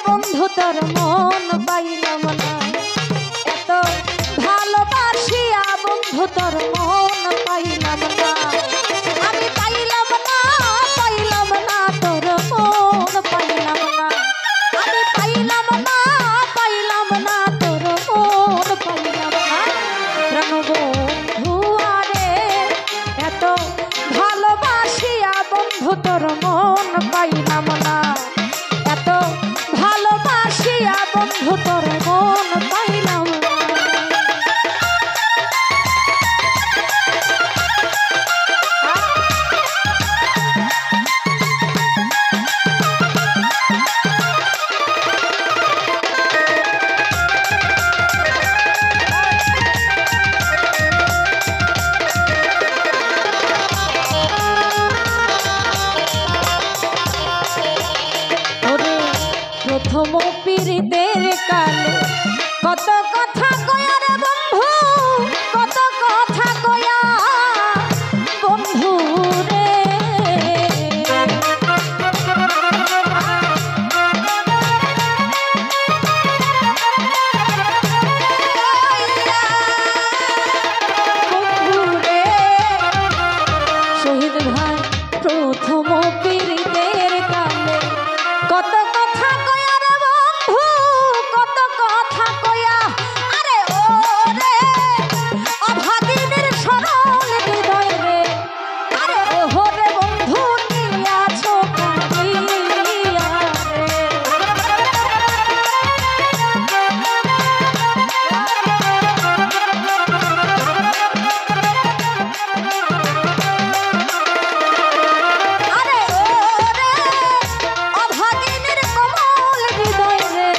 বন্ধু তোর মন পাইলাম না, এত ভালোবাসিয়া বন্ধু তোর মন পাইলাম না, আমি পাইলাম না, পাইলাম না তোর মন পাইলাম না, আমি পাইলাম না, পাইলাম না তোর মন পাইলাম না। প্রাণ বন্ধু আরে এত ভালোবাসিয়া বন্ধু তোর মন পাইলাম না, এত ভালোবাসিয়া বন্ধু তোর মন পাইলাম না। প্রথম পীড়িতের কালে কত কথা কয়া রে বন্ধু, কত কথা কয়া বন্ধু রে, বন্ধু রে শহীদ ভাই প্রথম পীড়িতের কালে কত কথা কয়া রে বন্ধু, কত কথা কয়া আরে ও রে অভাগিনীর সরল হৃদয় রে, আরে ও রে বন্ধু নিয়াছো কাঁদিয়া রে, আরে ও রে অভাগিনীর কোমল হৃদয় রে,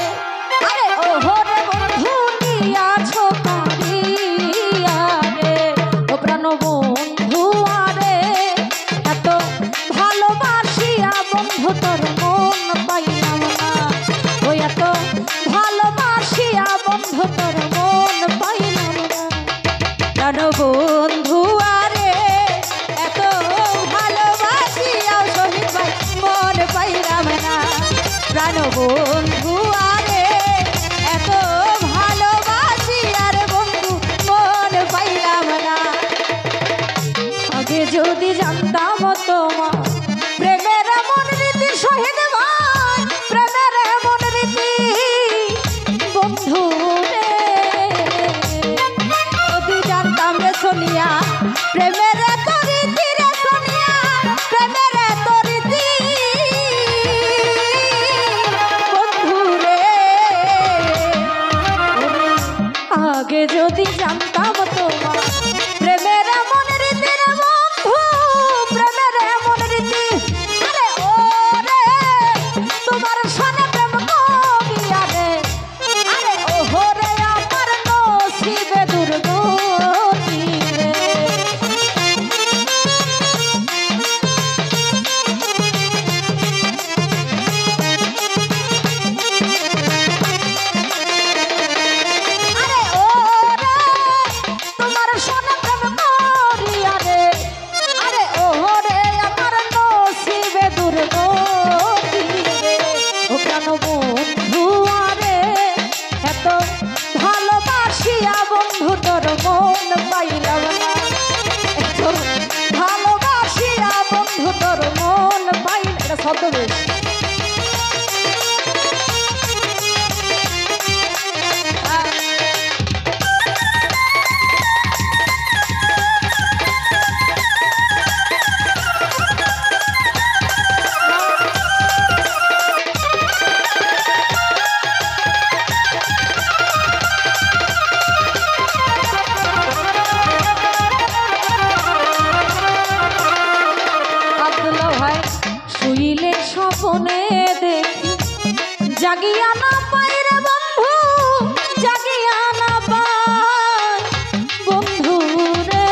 আরে ও রে বন্ধু নিয়াছো কাঁদিয়া রে, ও প্রাণ বন্ধু আরে এত ভালোবাসিয়া বন্ধু তোর মন পাইলাম না, ও এত ভালোবাসিয়া বন্ধু তোর মন পাইলাম না। প্রাণ বন্ধু আরে এত ভালোবাসিয়া শহীদ ভাই মন পাইলাম না, প্রাণ বন্ধু আরে এত ভালোবাসিয়া রে বন্ধু মন পাইলাম না। আগে যদি জানতাম তোমার প্রেমের এমন রীতি শহীদ ভাই, প্রেমের এমন রীতি বন্ধু রে, যদি জানতাম রে সোনিয়া প্রেমের এত রীতি রে সোনিয়া, প্রেমের এত রীতি বন্ধু রে, আগে যদি জানতাম তোমার প্রেমের এমন রীতি রে বন্ধু, প্রেমের এমন রীতি, আরে ও রে তোমার সনে প্রেম করিয়া রে, আরে ও রে আমার নসিবে দুর্গতি রে, আরে ও রে তোমার সনে প্রেম করিয়া রে, আরে ও রে আমার নসিবে দুর্গতি রে, ও প্রাণ বন্ধু আরে এত ভালোবাসিয়া বন্ধু তোর মন পাইলাম না, এত ভালোবাসিয়া বন্ধু তোর মন পাইলাম, এটা শব্দ বেশ আব্দুল্লাহ ভাই শুইলে স্বপ্নে দেখি জাগিয়া না পাই রে বন্ধু, জাগিয়া না পাই বন্ধু রে,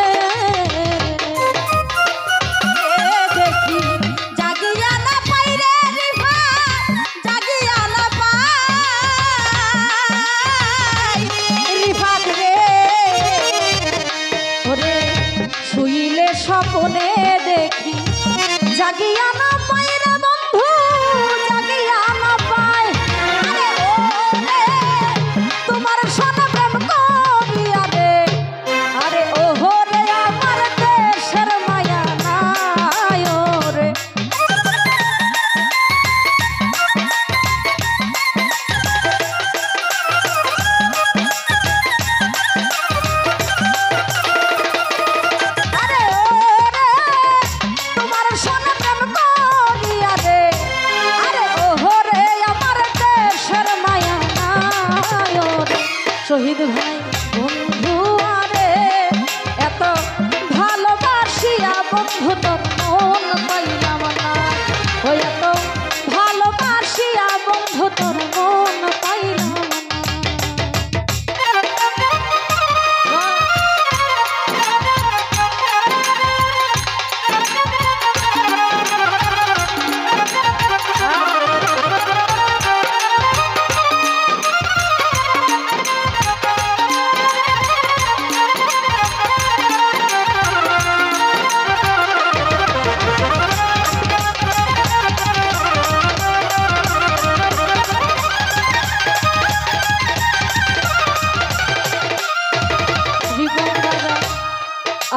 দেখি জাগিয়া না পাই রে রিফাত, জাগিয়া না পাই রিফাত রে, ওরে শুইলে স্বপ্নে দেখি জাগিয়া না পাই রে বন্ধু, জাগিয়া না পাই শহীদ ভাই বন্ধু আরে এত ভালোবাসিয়া বন্ধু তোর মন পাইলাম না ওই এত ভালোবাসিয়া বন্ধু তোর মন পাইলাম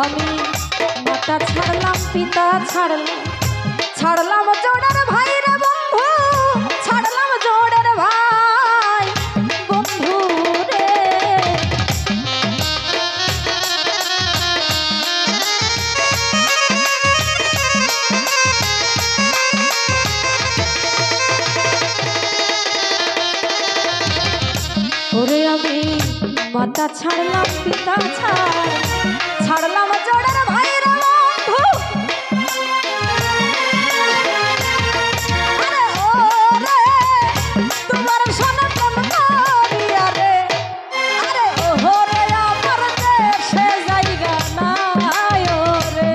আমি মাতা ছাড়লাম পিতা ছাড়লাম জোড়ার ভাই রে বন্ধু ছাড়লাম জোড়ার ভাই বন্ধু রে ওরে আমি মাতা ছাড়লাম পিতা ছাড়লাম জোড়ার ভাই রে বন্ধু আরে ওরে তোমার সোনা কোন করিয়া রে আরে ওরে আমার দেশে জায়গা নাই ওরে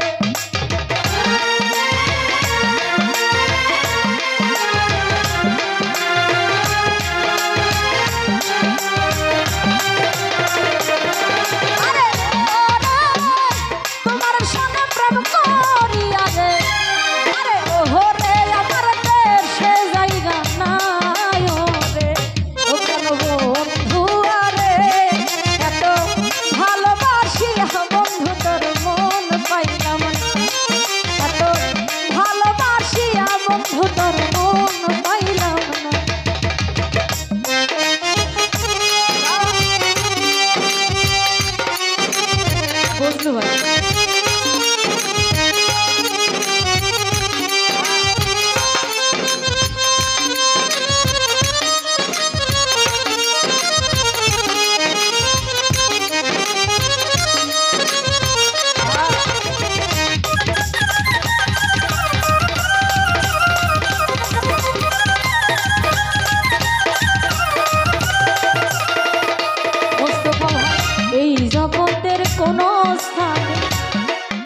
কোনো স্থানে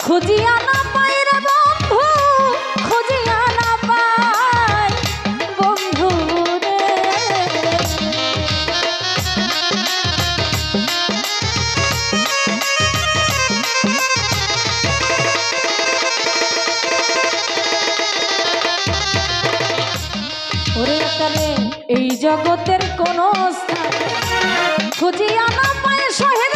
খুঁজিয়া না পাই রে বন্ধু খুঁজিয়া না পাই বন্ধু রে ওরে তারে এই জগতের কোনো স্থানে খুঁজিয়া না পাই শহীদ